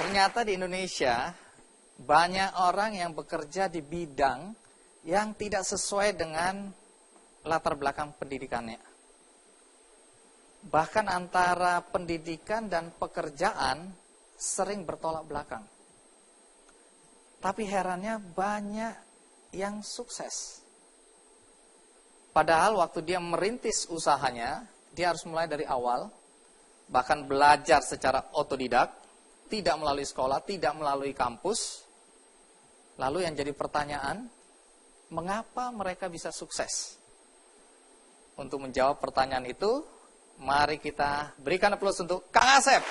Ternyata di Indonesia banyak orang yang bekerja di bidang yang tidak sesuai dengan latar belakang pendidikannya. Bahkan antara pendidikan dan pekerjaan sering bertolak belakang. Tapi herannya banyak yang sukses. Padahal waktu dia merintis usahanya, dia harus mulai dari awal, bahkan belajar secara otodidak, tidak melalui sekolah, tidak melalui kampus. Lalu yang jadi pertanyaan, mengapa mereka bisa sukses? Untuk menjawab pertanyaan itu, mari kita berikan aplaus untuk Kang Asep.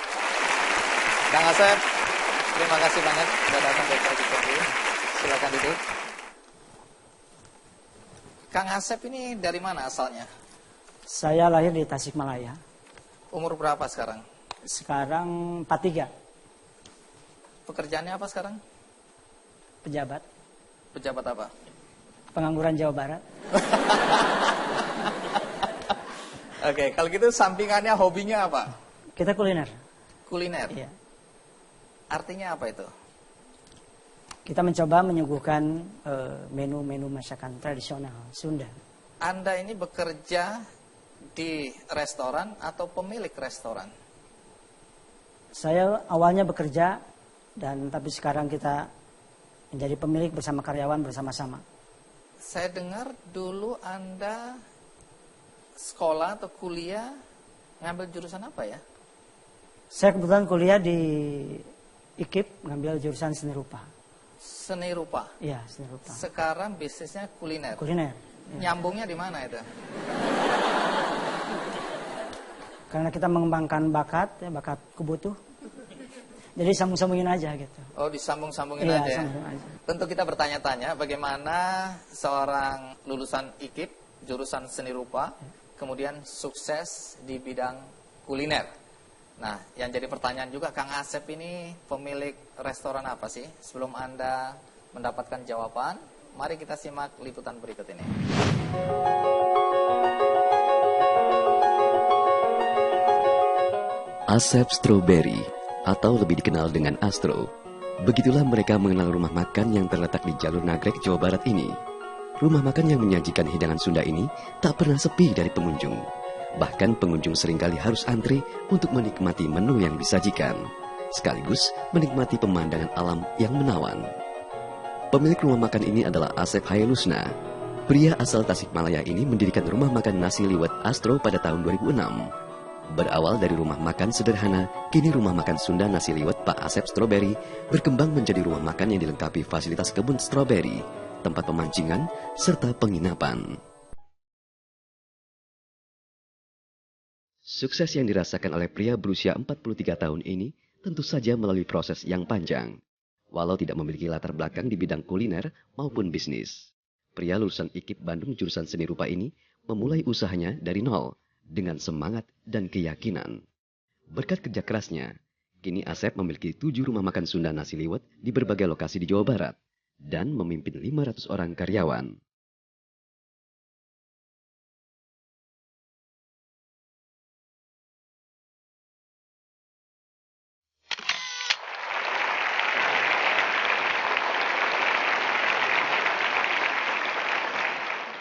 Kang Asep, terima kasih banyak sudah datang ke Program. Silakan duduk. Kang Asep ini dari mana asalnya? Saya lahir di Tasikmalaya. Umur berapa sekarang? Sekarang 43. Pekerjaannya apa sekarang? Pejabat. Pejabat apa? Pengangguran Jawa Barat. Oke, kalau gitu sampingannya hobinya apa? Kita kuliner. Kuliner? Iya. Artinya apa itu? Kita mencoba menyuguhkan menu-menu masakan tradisional Sunda. Anda ini bekerja di restoran atau pemilik restoran? Saya awalnya bekerja tapi sekarang kita menjadi pemilik bersama karyawan bersama-sama. Saya dengar dulu Anda sekolah atau kuliah ngambil jurusan apa ya? Saya kebetulan kuliah di IKIP, ngambil jurusan seni rupa. Seni rupa? Iya, seni rupa. Sekarang bisnisnya kuliner? Kuliner. Ya. Nyambungnya di mana itu? Karena kita mengembangkan bakat kubutuh. Jadi sambung-sambungin aja gitu. Oh, disambung-sambungin iya, aja. Sambung aja. Tentu kita bertanya-tanya bagaimana seorang lulusan IKIP, jurusan seni rupa, kemudian sukses di bidang kuliner. Nah, yang jadi pertanyaan juga, Kang Asep ini pemilik restoran apa sih? Sebelum Anda mendapatkan jawaban, mari kita simak liputan berikut ini. Asep Strawberry, atau lebih dikenal dengan Astro. Begitulah mereka mengenal rumah makan yang terletak di jalur Nagrek, Jawa Barat ini. Rumah makan yang menyajikan hidangan Sunda ini tak pernah sepi dari pengunjung. Bahkan pengunjung seringkali harus antri untuk menikmati menu yang disajikan, sekaligus menikmati pemandangan alam yang menawan. Pemilik rumah makan ini adalah Asep Hailusna. Pria asal Tasikmalaya ini mendirikan rumah makan nasi liwet Astro pada tahun 2006. Berawal dari rumah makan sederhana, kini rumah makan Sunda nasi liwet Pak Asep Strawberry berkembang menjadi rumah makan yang dilengkapi fasilitas kebun stroberi, tempat pemancingan, serta penginapan. Sukses yang dirasakan oleh pria berusia 43 tahun ini tentu saja melalui proses yang panjang. Walau tidak memiliki latar belakang di bidang kuliner maupun bisnis, pria lulusan IKIP Bandung jurusan seni rupa ini memulai usahanya dari nol dengan semangat dan keyakinan. Berkat kerja kerasnya, kini Asep memiliki 7 rumah makan Sunda nasi liwet di berbagai lokasi di Jawa Barat dan memimpin 500 orang karyawan.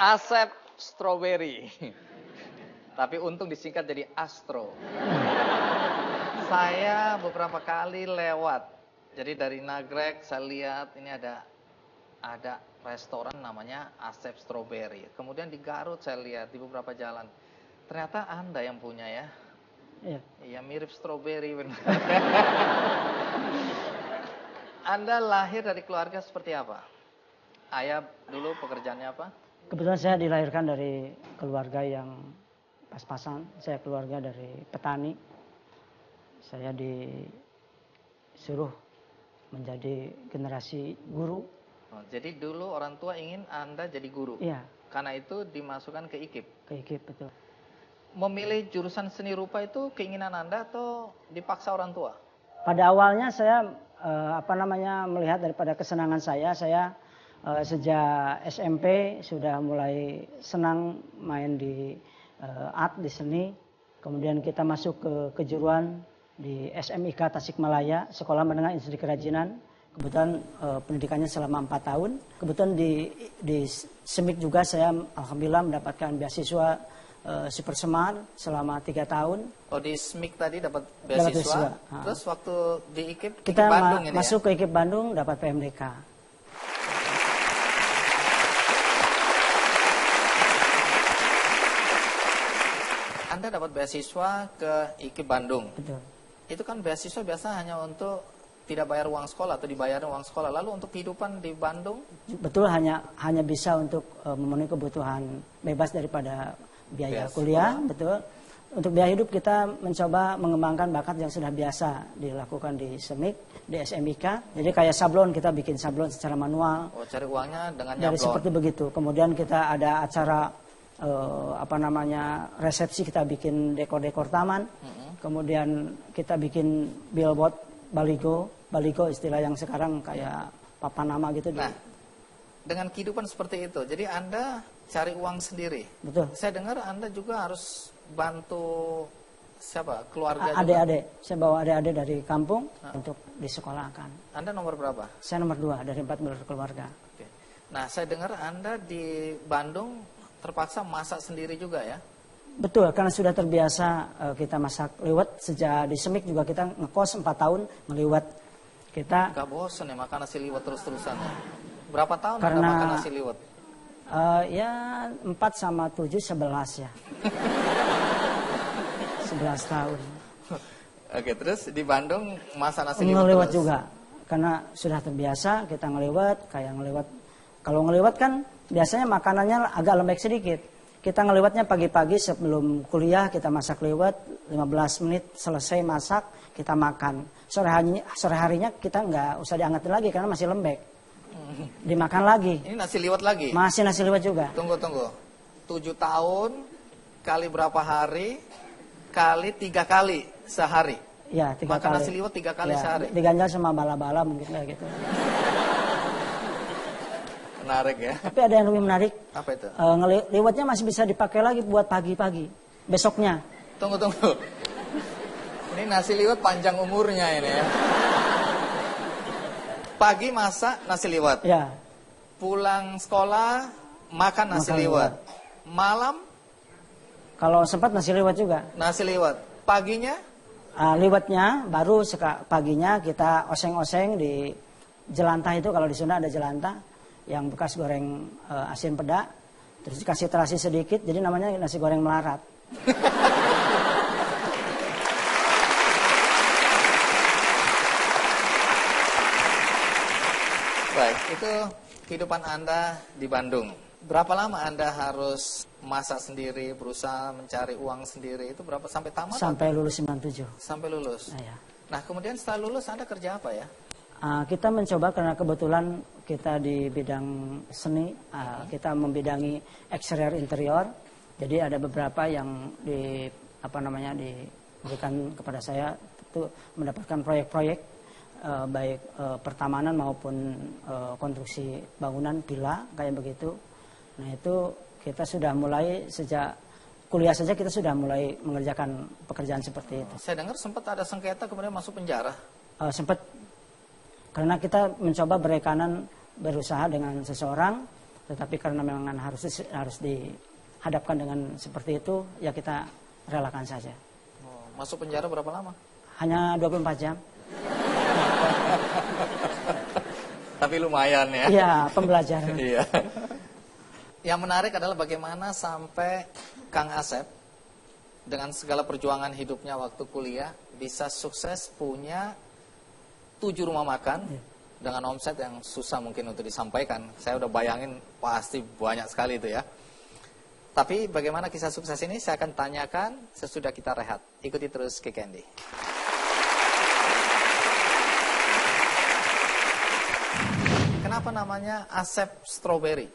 Asep Strawberry. Tapi untung disingkat jadi Astro. Saya beberapa kali lewat. Jadi dari Nagrek saya lihat ini ada restoran namanya Asep Strawberry. Kemudian di Garut saya lihat di beberapa jalan. Ternyata Anda yang punya ya. Iya. Iya, mirip strawberry benar. Anda lahir dari keluarga seperti apa? Ayah dulu pekerjaannya apa? Kebetulan saya dilahirkan dari keluarga yang pas-pasan. Saya keluarga dari petani. Saya disuruh menjadi generasi guru. Oh, jadi dulu orang tua ingin Anda jadi guru? Iya. Karena itu dimasukkan ke IKIP? Ke IKIP, betul. Memilih jurusan seni rupa itu keinginan Anda atau dipaksa orang tua? Pada awalnya saya melihat daripada kesenangan saya sejak SMP sudah mulai senang main di art, di seni. Kemudian kita masuk ke kejuruan di SMIK Tasikmalaya, Sekolah Menengah Industri Kerajinan. Kebetulan pendidikannya selama 4 tahun. Kebetulan di SMIK juga saya alhamdulillah mendapatkan beasiswa Super Semar selama 3 tahun. Oh, di SMIK tadi dapat beasiswa. Terus waktu di IKIP kita Bandung ini masuk ke IKIP Bandung dapat PMDK. Anda dapat beasiswa ke IKIP Bandung. Betul. Itu kan beasiswa biasa hanya untuk tidak bayar uang sekolah atau dibayarin uang sekolah. Lalu untuk kehidupan di Bandung? Betul, hanya bisa untuk memenuhi kebutuhan bebas daripada biaya kuliah, betul. Untuk biaya hidup kita mencoba mengembangkan bakat yang sudah biasa dilakukan di SMIK, di SMIK. Jadi kayak sablon, kita bikin sablon secara manual. Oh, cari uangnya dengan dari nyablon. Seperti begitu. Kemudian kita ada acara resepsi, kita bikin dekor-dekor taman. Kemudian kita bikin billboard, baligo istilah yang sekarang kayak papan nama gitu. Nah, dengan kehidupan seperti itu, jadi Anda cari uang sendiri. Betul. Saya dengar Anda juga harus bantu siapa? Keluarga juga. Adik-adik. Saya bawa adik-adik dari kampung untuk disekolahkan. Anda nomor berapa? Saya nomor 2 dari 4 berkeluarga. Oke. Nah, saya dengar Anda di Bandung terpaksa masak sendiri juga ya? Betul, karena sudah terbiasa kita masak liwet. Sejak di SMIK juga kita ngekos 4 tahun ngeliwet. Kita Gak bosen ya makan nasi liwet terus-terusan ya? Berapa tahun Karena Anda makan nasi liwet? ya 4 sama 7 11 ya. 11 tahun. Oke, terus di Bandung masak nasi liwet Ngeliwet terus? juga. Karena sudah terbiasa kita ngeliwet, kayak ngeliwet. Kalau ngeliwet kan biasanya makanannya agak lembek sedikit. Kita ngeliwetnya pagi-pagi sebelum kuliah, kita masak liwet, 15 menit selesai masak, kita makan. Sore harinya kita nggak usah diangetin lagi karena masih lembek. Dimakan lagi. Ini nasi liwet lagi? Masih nasi liwet juga. Tunggu. 7 tahun, kali berapa hari, kali 3 kali sehari? Ya, 3 Makan kali. nasi liwet 3 kali Ya, sehari? diganjal sama bala-bala mungkin kayak gitu. Menarik ya. Tapi ada yang lebih menarik. Apa itu? Liwetnya masih bisa dipakai lagi buat pagi-pagi. Besoknya. Tunggu. Ini nasi liwet panjang umurnya ini ya. Pagi masak nasi liwet. Ya. Pulang sekolah makan nasi liwet. Malam Kalau sempat nasi liwet juga. nasi liwet. Paginya Liwetnya baru paginya kita oseng-oseng di jelantah itu, kalau di Sunda ada jelantah yang bekas goreng asin peda, terus dikasih terasi sedikit, jadi namanya nasi goreng melarat. baik, itu kehidupan Anda di Bandung. Berapa lama Anda harus masak sendiri, berusaha mencari uang sendiri? Itu berapa sampai tamat? Sampai lulus 97. Sampai lulus. Ya. Nah, kemudian setelah lulus Anda kerja apa ya? Kita mencoba karena kebetulan kita di bidang seni, kita membidangi eksterior interior. Jadi ada beberapa yang diberikan kepada saya itu mendapatkan proyek-proyek baik pertamanan maupun konstruksi bangunan villa kayak begitu. Nah, itu kita sudah mulai sejak kuliah saja kita sudah mulai mengerjakan pekerjaan seperti itu. Saya dengar sempat ada sengketa kemudian masuk penjara. Sempat. Karena kita mencoba berekanan berusaha dengan seseorang, tetapi karena memang harus dihadapkan dengan seperti itu, ya kita relakan saja. Oh, masuk penjara berapa lama? Hanya 24 jam. Tapi lumayan ya. Iya, pembelajaran. Iya. Yang menarik adalah bagaimana sampai Kang Asep dengan segala perjuangan hidupnya waktu kuliah bisa sukses punya 7 rumah makan dengan omset yang susah mungkin untuk disampaikan. Saya udah bayangin pasti banyak sekali itu ya. Tapi bagaimana kisah sukses ini saya akan tanyakan sesudah kita rehat. Ikuti terus Kick Candy. Kenapa namanya Asep Strawberry?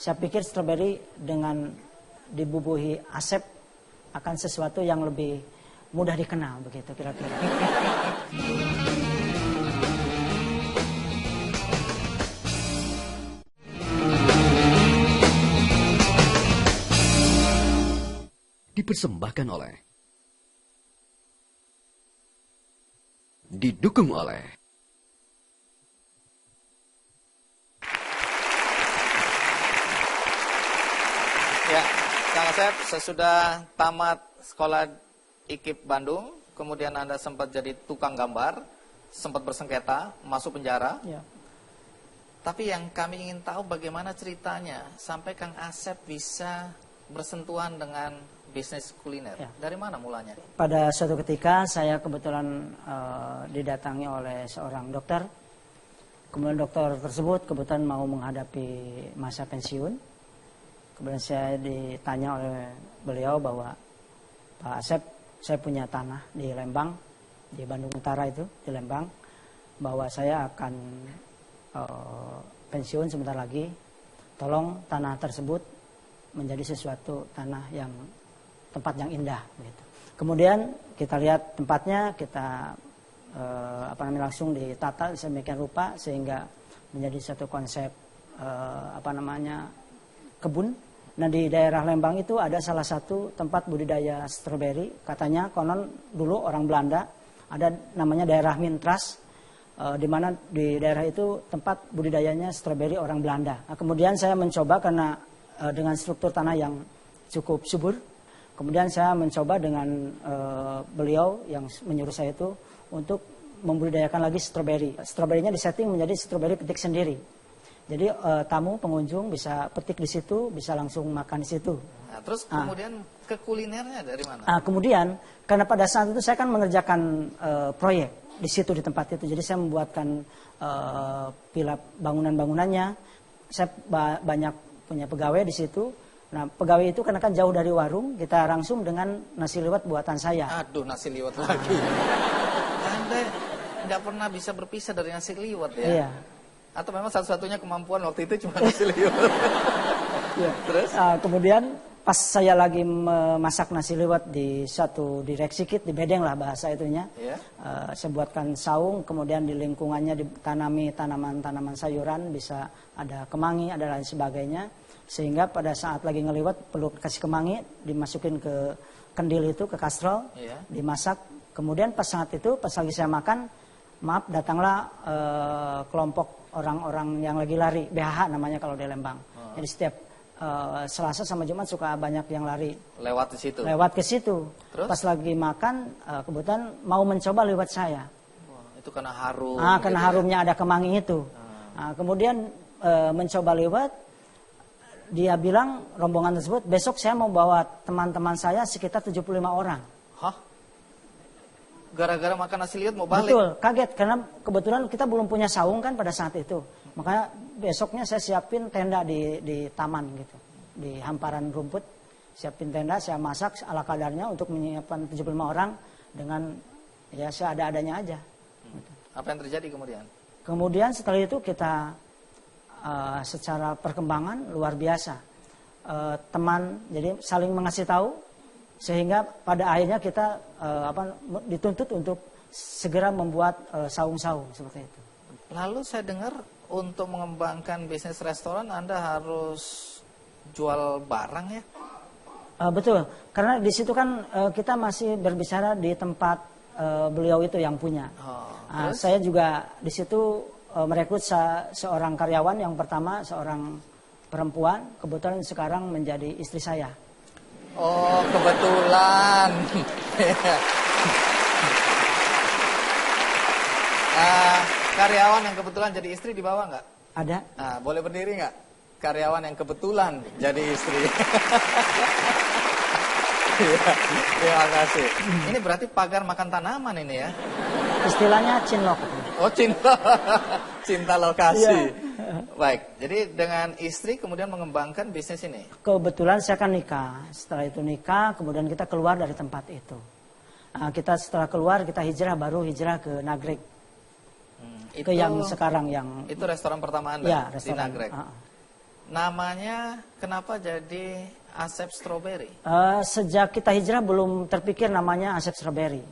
Saya pikir strawberry dengan dibubuhi asep akan sesuatu yang lebih mudah dikenal begitu kira-kira. Dipersembahkan oleh didukung oleh Ya, Kang Asep, sesudah tamat sekolah IKIP Bandung, kemudian Anda sempat jadi tukang gambar, sempat bersengketa, masuk penjara. Ya. Tapi yang kami ingin tahu bagaimana ceritanya sampai Kang Asep bisa bersentuhan dengan bisnis kuliner. Ya. Dari mana mulanya? Pada suatu ketika saya kebetulan didatangi oleh seorang dokter. Kemudian dokter tersebut kebetulan mau menghadapi masa pensiun. Kemudian saya ditanya oleh beliau bahwa Pak Asep, saya punya tanah di Lembang, di Bandung Utara itu, di Lembang, bahwa saya akan pensiun sebentar lagi. Tolong tanah tersebut menjadi sesuatu tanah yang tempat yang indah. Gitu. Kemudian kita lihat tempatnya, kita langsung ditata sedemikian rupa sehingga menjadi satu konsep kebun. Nah di daerah Lembang itu ada salah satu tempat budidaya stroberi. Katanya konon dulu orang Belanda ada namanya daerah Mintras, di mana di daerah itu tempat budidayanya stroberi orang Belanda. Nah, kemudian saya mencoba karena dengan struktur tanah yang cukup subur. Kemudian saya mencoba dengan beliau yang menyuruh saya itu untuk membudidayakan lagi stroberi. Stroberinya disetting menjadi stroberi petik sendiri. Jadi tamu pengunjung bisa petik di situ, bisa langsung makan di situ. Nah, terus kemudian ke kulinernya dari mana? Kemudian karena pada saat itu saya kan mengerjakan proyek di situ di tempat itu. Jadi saya membuatkan pila bangunan-bangunannya. Saya banyak punya pegawai di situ. Nah pegawai itu karena kan jauh dari warung, kita rangsum dengan nasi liwet buatan saya. Aduh, nasi liwet lagi. Anda tidak pernah bisa berpisah dari nasi liwet ya? Iya. Atau memang satu-satunya kemampuan waktu itu cuma nasi liwet? Ya. Terus? Kemudian pas saya lagi memasak nasi liwet di suatu direksi kit, di bedeng lah bahasa itunya. Yeah. Saya buatkan saung, kemudian di lingkungannya ditanami tanaman-tanaman sayuran, bisa ada kemangi, ada lain sebagainya. Sehingga pada saat lagi ngeliwet perlu kasih kemangi, dimasukin ke kendil itu, ke kastrol, Yeah. dimasak. Kemudian pas saat itu, pas lagi saya makan, maaf datanglah kelompok orang-orang yang lagi lari, BHH namanya kalau di Lembang. Jadi setiap Selasa sama Jumat suka banyak yang lari. Lewat di situ? Lewat ke situ. Terus? Pas lagi makan, kebetulan mau mencoba liwet saya. Wah, itu karena harum. Karena gitu harumnya ada kemangi itu. Kemudian mencoba liwet, dia bilang rombongan tersebut, besok saya mau bawa teman-teman saya sekitar 75 orang. Hah? Gara-gara makan nasi liwet mau balik? Betul, kaget karena kebetulan kita belum punya saung kan pada saat itu. Makanya besoknya saya siapin tenda di taman gitu, di hamparan rumput. Siapin tenda, saya masak ala kadarnya untuk menyiapkan 75 orang dengan ya seada-adanya aja. Gitu. Apa yang terjadi kemudian? Kemudian setelah itu kita secara perkembangan luar biasa. Teman jadi saling mengasih tahu. Sehingga pada akhirnya kita dituntut untuk segera membuat saung-saung seperti itu. Lalu saya dengar untuk mengembangkan bisnis restoran Anda harus jual barang ya? Betul, karena di situ kan kita masih berbicara di tempat beliau itu yang punya. Saya juga di situ merekrut seorang karyawan yang pertama, seorang perempuan, kebetulan sekarang menjadi istri saya. Oh, kebetulan. Karyawan yang kebetulan jadi istri dibawa nggak? Ada. Nah, boleh berdiri nggak? Karyawan yang kebetulan jadi istri. Terima kasih. Ini berarti pagar makan tanaman ini ya? Istilahnya cinlok. Oh, cinta lokasi. Iya. Baik, jadi dengan istri kemudian mengembangkan bisnis ini. Kebetulan saya kan nikah. Setelah itu nikah, kemudian kita keluar dari tempat itu. Kita setelah keluar, kita baru hijrah ke Nagrek. Itu yang sekarang yang... Itu restoran pertama Anda ya, di Nagrek. Namanya kenapa jadi Asep Strawberry? Sejak kita hijrah belum terpikir namanya Asep Strawberry.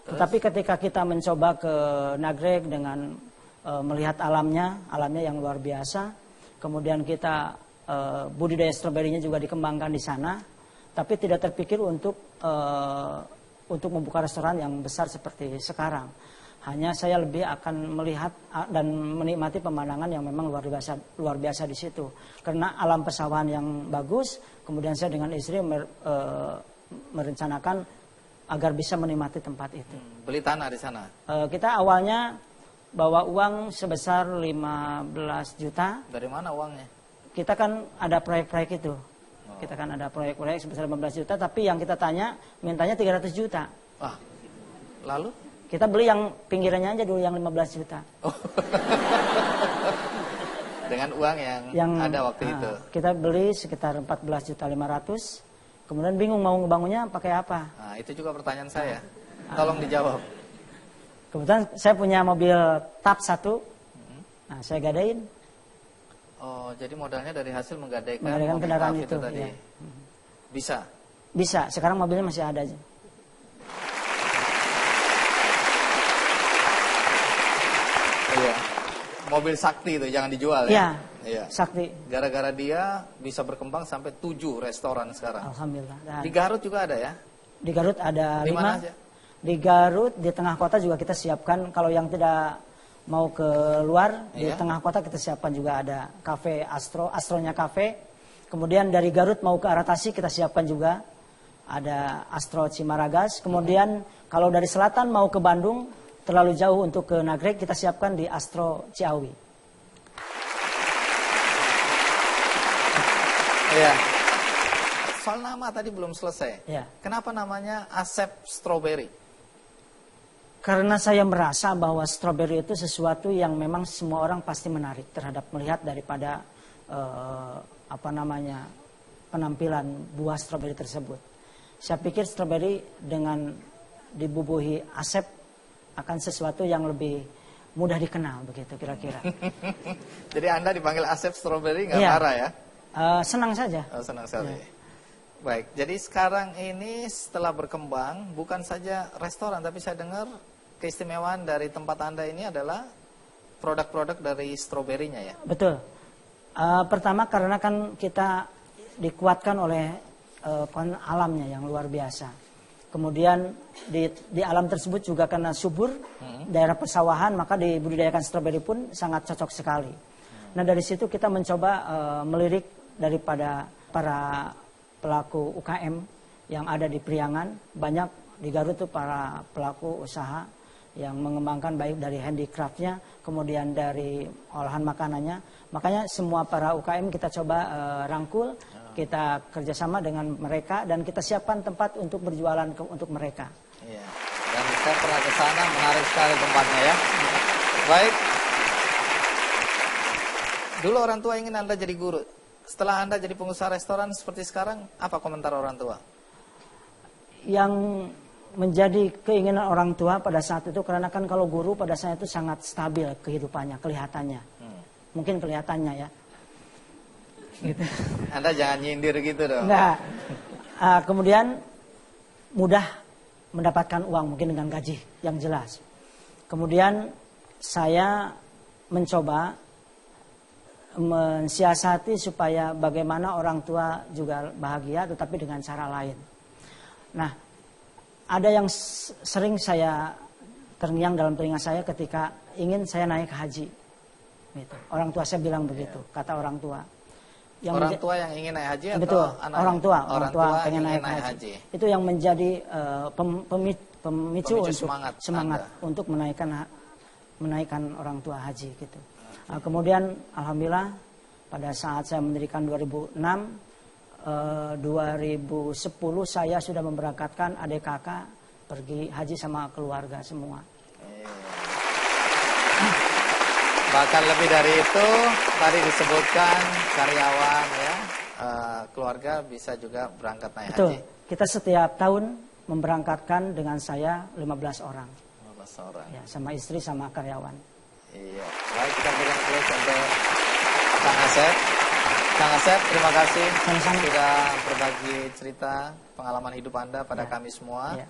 Tetapi ketika kita mencoba ke Nagrek dengan melihat alamnya yang luar biasa. Kemudian kita budidaya stroberinya juga dikembangkan di sana, tapi tidak terpikir untuk membuka restoran yang besar seperti sekarang. Hanya saya lebih akan melihat dan menikmati pemandangan yang memang luar biasa di situ. Karena alam pesawahan yang bagus, kemudian saya dengan istri merencanakan agar bisa menikmati tempat itu. Beli tanah di sana? Kita awalnya bawa uang sebesar 15 juta. Dari mana uangnya? Kita kan ada proyek-proyek itu. Kita kan ada proyek-proyek sebesar 15 juta, tapi yang kita tanya, mintanya 300 juta. Wah, lalu? Kita beli yang pinggirannya aja dulu yang 15 juta. Oh. Dengan uang yang ada waktu itu. Kita beli sekitar 14 juta 500. Kemudian bingung mau ngebangunnya pakai apa. Nah, itu juga pertanyaan saya. Tolong dijawab. Kebetulan saya punya mobil TAP 1. Nah, saya gadain. Oh, jadi modalnya dari hasil menggadaikan kendaraan itu tadi. Ya. Bisa? Bisa, sekarang mobilnya masih ada aja. Iya. Mobil sakti itu jangan dijual ya. Iya. Sakti. Gara-gara dia bisa berkembang sampai 7 restoran sekarang. Alhamdulillah. Dan di Garut juga ada ya? Di Garut ada 5. Di mana aja? Di Garut, di tengah kota juga kita siapkan. Kalau yang tidak mau ke luar, di tengah kota kita siapkan juga ada kafe Astronya Cafe. Kemudian dari Garut mau ke arah Tasik kita siapkan juga ada Astro Cimaragas. Kemudian kalau dari selatan mau ke Bandung, terlalu jauh untuk ke Nagrek, kita siapkan di Astro Ciawi. Iya. Soal nama tadi belum selesai. Ya. Kenapa namanya Asep Strawberry? Karena saya merasa bahwa strawberry itu sesuatu yang memang semua orang pasti menarik terhadap melihat daripada penampilan buah strawberry tersebut. Saya pikir strawberry dengan dibubuhi asep akan sesuatu yang lebih mudah dikenal begitu kira-kira. Jadi Anda dipanggil Asep Strawberry nggak marah ya? Senang saja. Oh, senang sekali. Ya. Baik, jadi sekarang ini setelah berkembang bukan saja restoran, tapi saya dengar keistimewaan dari tempat Anda ini adalah produk-produk dari stroberinya ya? Betul. Pertama karena kan kita dikuatkan oleh alamnya yang luar biasa. Kemudian di alam tersebut juga karena subur, daerah persawahan, maka dibudidayakan stroberi pun sangat cocok sekali. Nah dari situ kita mencoba melirik daripada para pelaku UKM yang ada di Priangan. Banyak di Garut itu para pelaku usaha yang mengembangkan baik dari handicraftnya, kemudian dari olahan makanannya. Makanya semua para UKM kita coba rangkul, kita kerjasama dengan mereka dan kita siapkan tempat untuk berjualan untuk mereka. Iya. Dan saya pernah ke sana, menarik sekali tempatnya ya. Baik. Dulu orang tua ingin Anda jadi guru. Setelah Anda jadi pengusaha restoran seperti sekarang, apa komentar orang tua? Yang menjadi keinginan orang tua pada saat itu, karena kan kalau guru pada saat itu sangat stabil kehidupannya, kelihatannya. Mungkin kelihatannya ya. Gitu. Anda jangan nyindir gitu dong. Enggak. Kemudian mudah mendapatkan uang mungkin dengan gaji yang jelas. Kemudian saya mencoba mensiasati supaya bagaimana orang tua juga bahagia tetapi dengan cara lain. Nah, ada yang sering saya terngiang dalam telinga saya ketika ingin saya naik haji. Gitu. Orang tua saya bilang begitu, kata orang tua. Orang tua yang ingin naik haji atau betul, anaknya? orang tua pengen naik haji. Itu yang menjadi pemicu untuk semangat untuk menaikkan orang tua haji gitu. Kemudian alhamdulillah pada saat saya mendirikan 2006, 2010 saya sudah memberangkatkan adik kakak pergi haji sama keluarga semua. Bahkan lebih dari itu tadi disebutkan karyawan ya, keluarga bisa juga berangkat naik Betul. haji. Kita setiap tahun memberangkatkan dengan saya 15 orang. 15 orang. Ya, sama istri sama karyawan. Iya. Baik, kita berikan aplaus untuk Kang Asep. Kang Asep, terima kasih Sama-sama. sudah berbagi cerita pengalaman hidup Anda pada kami semua. Ya.